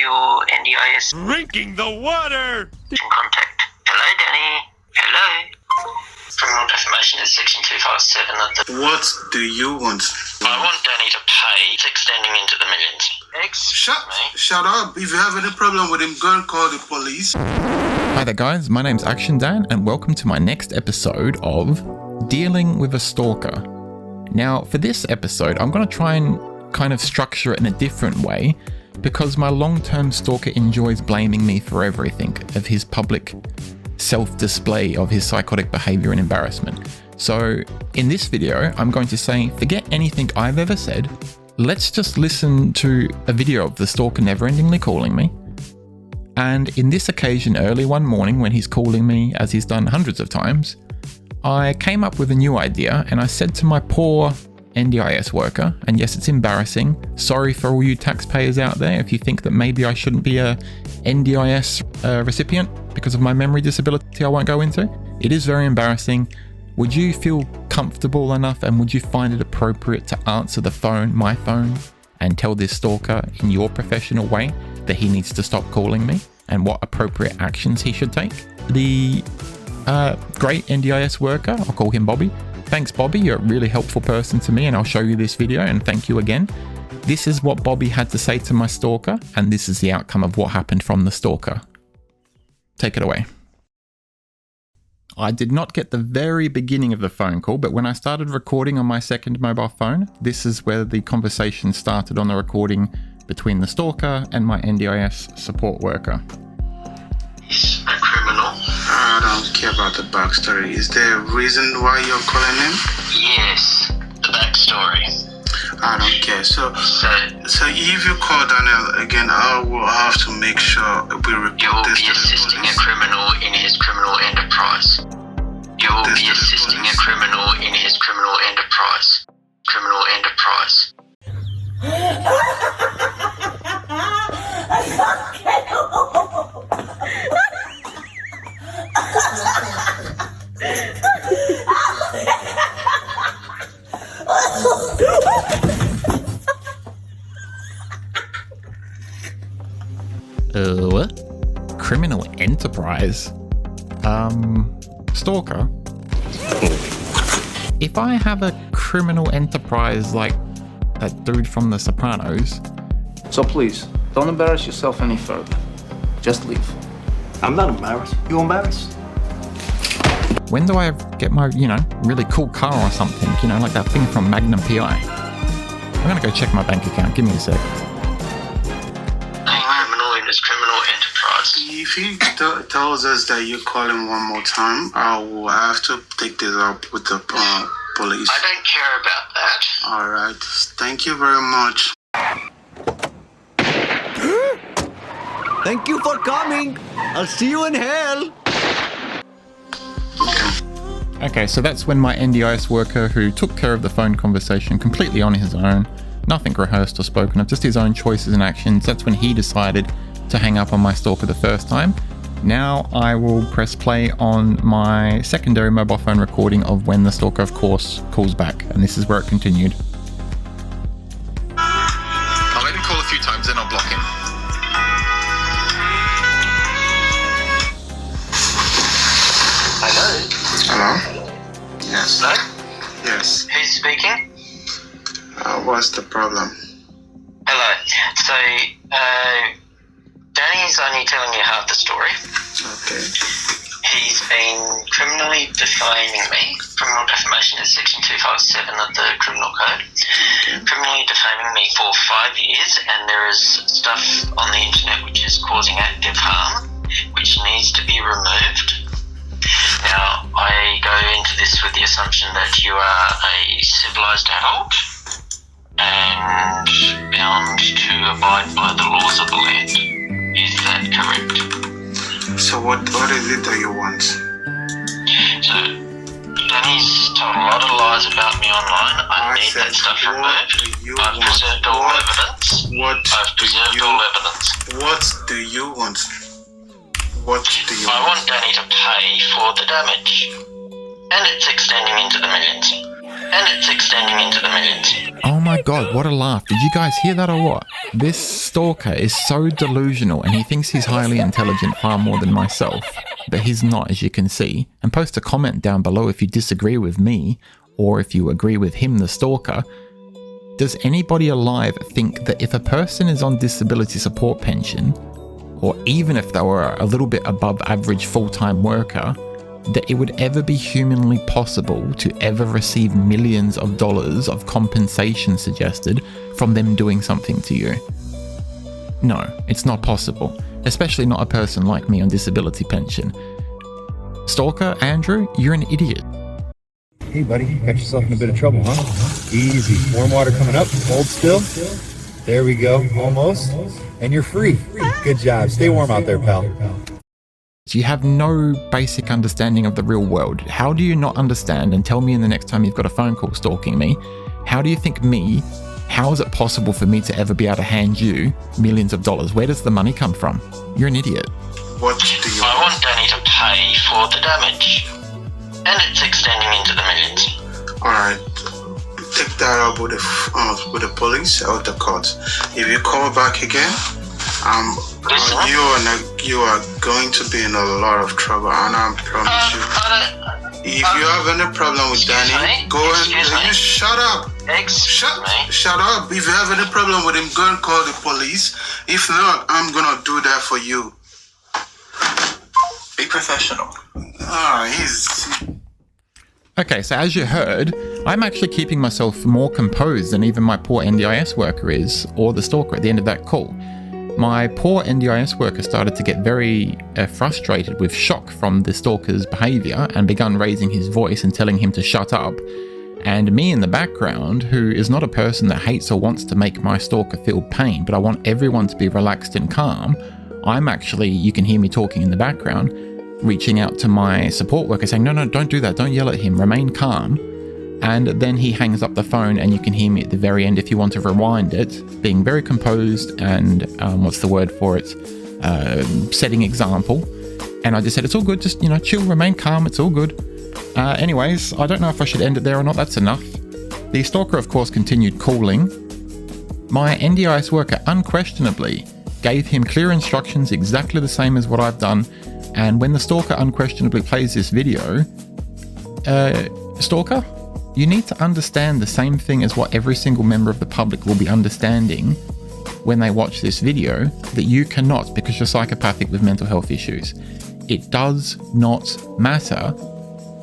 your NDIS. Drinking the water! Contact. Hello, Danny. Hello. Criminal defamation is section 257 of the... What do you want? I want Danny to pay. It's extending into the millions. Shut up. If you have any problem with him, go and call the police. Hi there guys, my name's actiondan and welcome to my next episode of Dealing with a Stalker. Now for this episode I'm going to try and kind of structure it in a different way because my long-term stalker enjoys blaming me for everything of his public self-display of his psychotic behavior and embarrassment. So in this video I'm going to say forget anything I've ever said, let's just listen to a video of the stalker never-endingly calling me. And in this occasion, early one morning when he's calling me, as he's done hundreds of times, I came up with a new idea and I said to my poor NDIS worker, and yes, it's embarrassing, sorry for all you taxpayers out there if you think that maybe I shouldn't be a NDIS recipient because of my memory disability I won't go into. It is very embarrassing. Would you feel comfortable enough and would you find it appropriate to answer the phone, my phone, and tell this stalker in your professional way that he needs to stop calling me and what appropriate actions he should take? The great NDIS worker, I'll call him Bobby. Thanks Bobby, you're a really helpful person to me and I'll show you this video and thank you again. This is what Bobby had to say to my stalker and this is the outcome of what happened from the stalker. Take it away. I did not get the very beginning of the phone call, but when I started recording on my second mobile phone, this is where the conversation started on the recording between the stalker and my NDIS support worker. He's a criminal. I don't care about the backstory. Is there a reason why you're calling him? Yes, the backstory. I don't care. So if you call Daniel again, I will have to make sure we report You'll this be to the assisting a police. criminal in his criminal enterprise. You'll be assisting a criminal in his criminal enterprise. Criminal enterprise. What? Criminal enterprise? Stalker? If I have a criminal enterprise like that dude from The Sopranos... So please, don't embarrass yourself any further. Just leave. I'm not embarrassed. You embarrassed? When do I get my, really cool car or something? Like that thing from Magnum PI. I'm gonna go check my bank account. Give me a sec. Criminal in his criminal enterprise. If he tells us that you call him one more time, I will have to take this up with the police. I don't care about that. All right. Thank you very much. Thank you for coming. I'll see you in hell. Okay, so that's when my NDIS worker who took care of the phone conversation completely on his own, nothing rehearsed or spoken of, just his own choices and actions, that's when he decided to hang up on my stalker the first time. Now I will press play on my secondary mobile phone recording of when the stalker, of course, calls back, and this is where it continued. I'll let him call a few times, then I'll block him. Hello? Hello? Yes. Hello? Yes. Who's speaking? What's the problem? Hello. So, Danny's only telling you half the story. Okay. He's been criminally defaming me. Criminal defamation is section 257 of the criminal code. Okay. Criminally defaming me for 5 years, and there is stuff on the internet which is causing active harm, which needs to be removed. Now, I go into this with the assumption that you are a civilized adult and bound to abide by the laws of the land. Is that correct? So what is it that you want? So, Danny's told a lot of lies about me online. I need that stuff removed. I've preserved all evidence. What do you want? What do you I want? want Danny to pay for the damage. And it's extending into the millions. Oh my god, what a laugh. Did you guys hear that or what? This stalker is so delusional and he thinks he's highly intelligent far more than myself, but he's not, as you can see. And post a comment down below if you disagree with me or if you agree with him, the stalker. Does anybody alive think that if a person is on disability support pension, or even if they were a little bit above average full-time worker, that it would ever be humanly possible to ever receive millions of dollars of compensation suggested from them doing something to you? No, it's not possible, especially not a person like me on disability pension. Stalker Andrew, you're an idiot. Hey buddy, got yourself in a bit of trouble, huh? Easy. Warm water coming up, hold still. There we go, almost. And you're free. Good job. Stay warm out there, pal. You have no basic understanding of the real world. How do you not understand, and tell me in the next time you've got a phone call stalking me, how do you think how is it possible for me to ever be able to hand you millions of dollars? Where does the money come from? You're an idiot. What do you I want Danny to pay for the damage. And it's extending into the millions. Alright, take that up with the police or the courts. If you call back again, you are going to be in a lot of trouble, and I promise you. If you have any problem with Danny, go and you shut up. Shut up. If you have any problem with him, go and call the police. If not, I'm gonna do that for you. Be professional. Okay, so as you heard, I'm actually keeping myself more composed than even my poor NDIS worker is, or the stalker at the end of that call. My poor NDIS worker started to get very frustrated with shock from the stalker's behaviour and begun raising his voice and telling him to shut up. And me in the background, who is not a person that hates or wants to make my stalker feel pain, but I want everyone to be relaxed and calm, I'm actually, you can hear me talking in the background, reaching out to my support worker saying, no, don't do that, don't yell at him, remain calm. And then he hangs up the phone and you can hear me at the very end, if you want to rewind it, being very composed and, what's the word for it, setting example. And I just said, it's all good, just, chill, remain calm, it's all good. Anyways, I don't know if I should end it there or not, that's enough. The stalker, of course, continued calling. My NDIS worker unquestionably gave him clear instructions, exactly the same as what I've done. And when the stalker unquestionably plays this video, stalker, you need to understand the same thing as what every single member of the public will be understanding when they watch this video, that you cannot, because you're psychopathic with mental health issues. It does not matter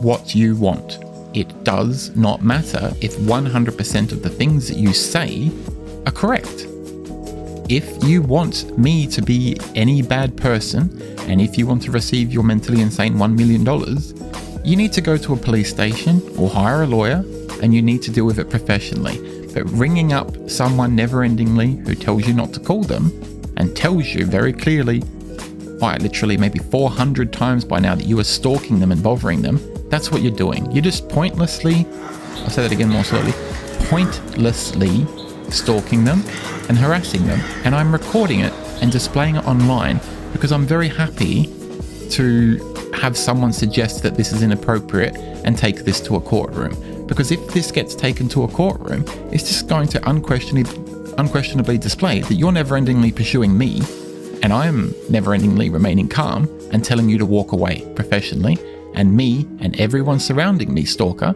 what you want. It does not matter if 100% of the things that you say are correct. If you want me to be any bad person, and if you want to receive your mentally insane $1 million, you need to go to a police station or hire a lawyer, and you need to deal with it professionally. But ringing up someone never-endingly who tells you not to call them and tells you very clearly, quite literally maybe 400 times by now, that you are stalking them and bothering them, that's what you're doing. You're just pointlessly, I'll say that again more slowly, pointlessly stalking them and harassing them. And I'm recording it and displaying it online because I'm very happy to have someone suggest that this is inappropriate and take this to a courtroom. Because if this gets taken to a courtroom, it's just going to unquestionably display that you're never-endingly pursuing me, and I'm never-endingly remaining calm and telling you to walk away professionally, and me and everyone surrounding me, stalker,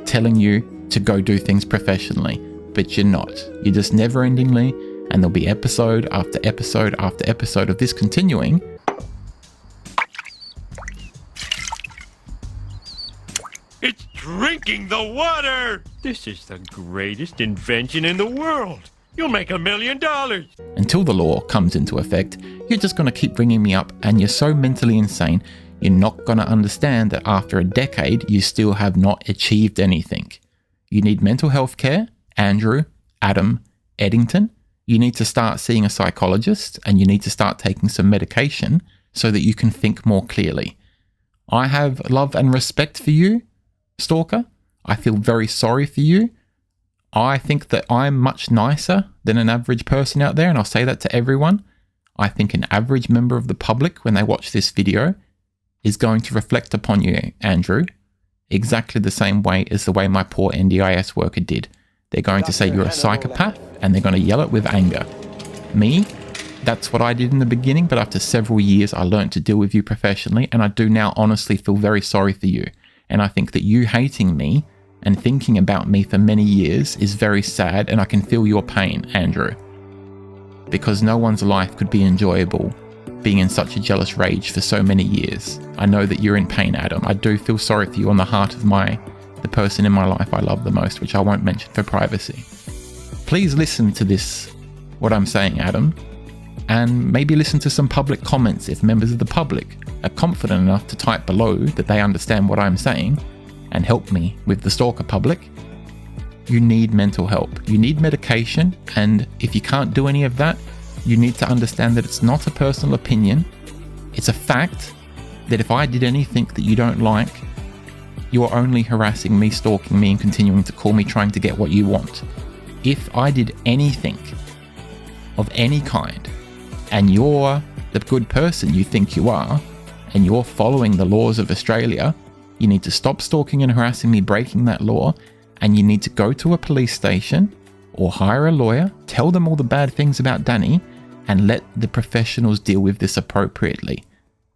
telling you to go do things professionally. But you're not. You're just never-endingly, and there'll be episode after episode after episode of this continuing. It's drinking the water! This is the greatest invention in the world. You'll make $1 million. Until the law comes into effect, you're just going to keep ringing me up, and you're so mentally insane, you're not going to understand that after a decade, you still have not achieved anything. You need mental health care, Andrew Adam Edington. You need to start seeing a psychologist, and you need to start taking some medication so that you can think more clearly. I have love and respect for you, stalker. I feel very sorry for you. I think that I'm much nicer than an average person out there, and I'll say that to everyone. I think an average member of the public, when they watch this video, is going to reflect upon you, Andrew, exactly the same way as the way my poor NDIS worker did. They're going to say you're a psychopath, and they're going to yell it with anger. me. That's what I did in the beginning, but after several years, I learned to deal with you professionally, and I do now honestly feel very sorry for you. And I think that you hating me and thinking about me for many years is very sad, and I can feel your pain, Andrew. Because no one's life could be enjoyable being in such a jealous rage for so many years. I know that you're in pain, Adam. I do feel sorry for you on the heart of the person in my life I love the most, which I won't mention for privacy. Please listen to this, what I'm saying, Adam, and maybe listen to some public comments if members of the public are confident enough to type below that they understand what I'm saying and help me with the stalker public. You need mental help. You need medication, and if you can't do any of that, you need to understand that it's not a personal opinion. It's a fact that if I did anything that you don't like, you're only harassing me, stalking me, and continuing to call me, trying to get what you want. If I did anything of any kind, and you're the good person you think you are, and you're following the laws of Australia, you need to stop stalking and harassing me, breaking that law, and you need to go to a police station or hire a lawyer, tell them all the bad things about Danny, and let the professionals deal with this appropriately.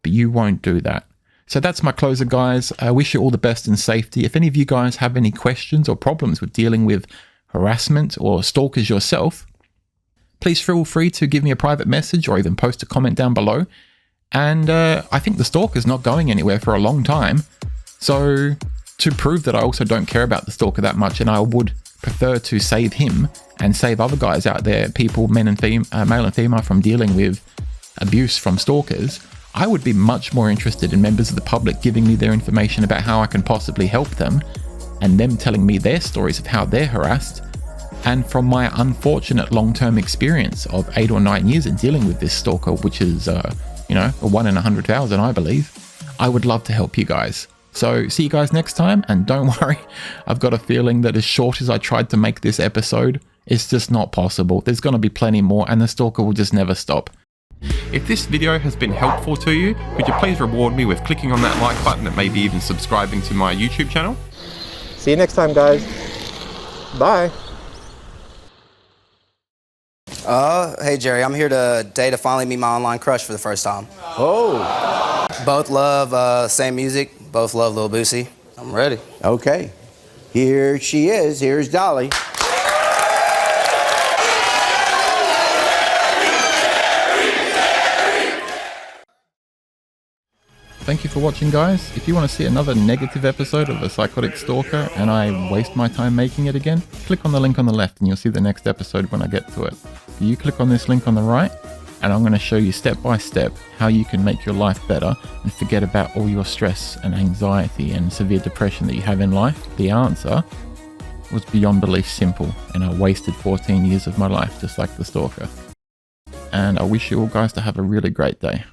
But you won't do that. So that's my closer, guys. I wish you all the best and safety. If any of you guys have any questions or problems with dealing with harassment or stalkers yourself, please feel free to give me a private message or even post a comment down below. And I think the stalker's not going anywhere for a long time. So to prove that I also don't care about the stalker that much, and I would prefer to save him and save other guys out there, people, male and female, from dealing with abuse from stalkers, I would be much more interested in members of the public giving me their information about how I can possibly help them, and them telling me their stories of how they're harassed. And from my unfortunate long-term experience of 8 or 9 years in dealing with this stalker, which is, a 1 in 100,000, I believe, I would love to help you guys. So see you guys next time, and don't worry, I've got a feeling that as short as I tried to make this episode, it's just not possible. There's going to be plenty more, and the stalker will just never stop. If this video has been helpful to you, could you please reward me with clicking on that like button and maybe even subscribing to my YouTube channel? See you next time, guys. Bye. Hey Jerry, I'm here today to finally meet my online crush for the first time. Oh. Both love same music, both love Lil Boosie. I'm ready. Okay. Here she is. Here's Dolly. Thank you for watching, guys. If you want to see another negative episode of a Psychotic Stalker and I waste my time making it again, click on the link on the left and you'll see the next episode when I get to it. You click on this link on the right and I'm going to show you step by step how you can make your life better and forget about all your stress and anxiety and severe depression that you have in life. The answer was beyond belief simple, and I wasted 14 years of my life just like the stalker. And I wish you all guys to have a really great day.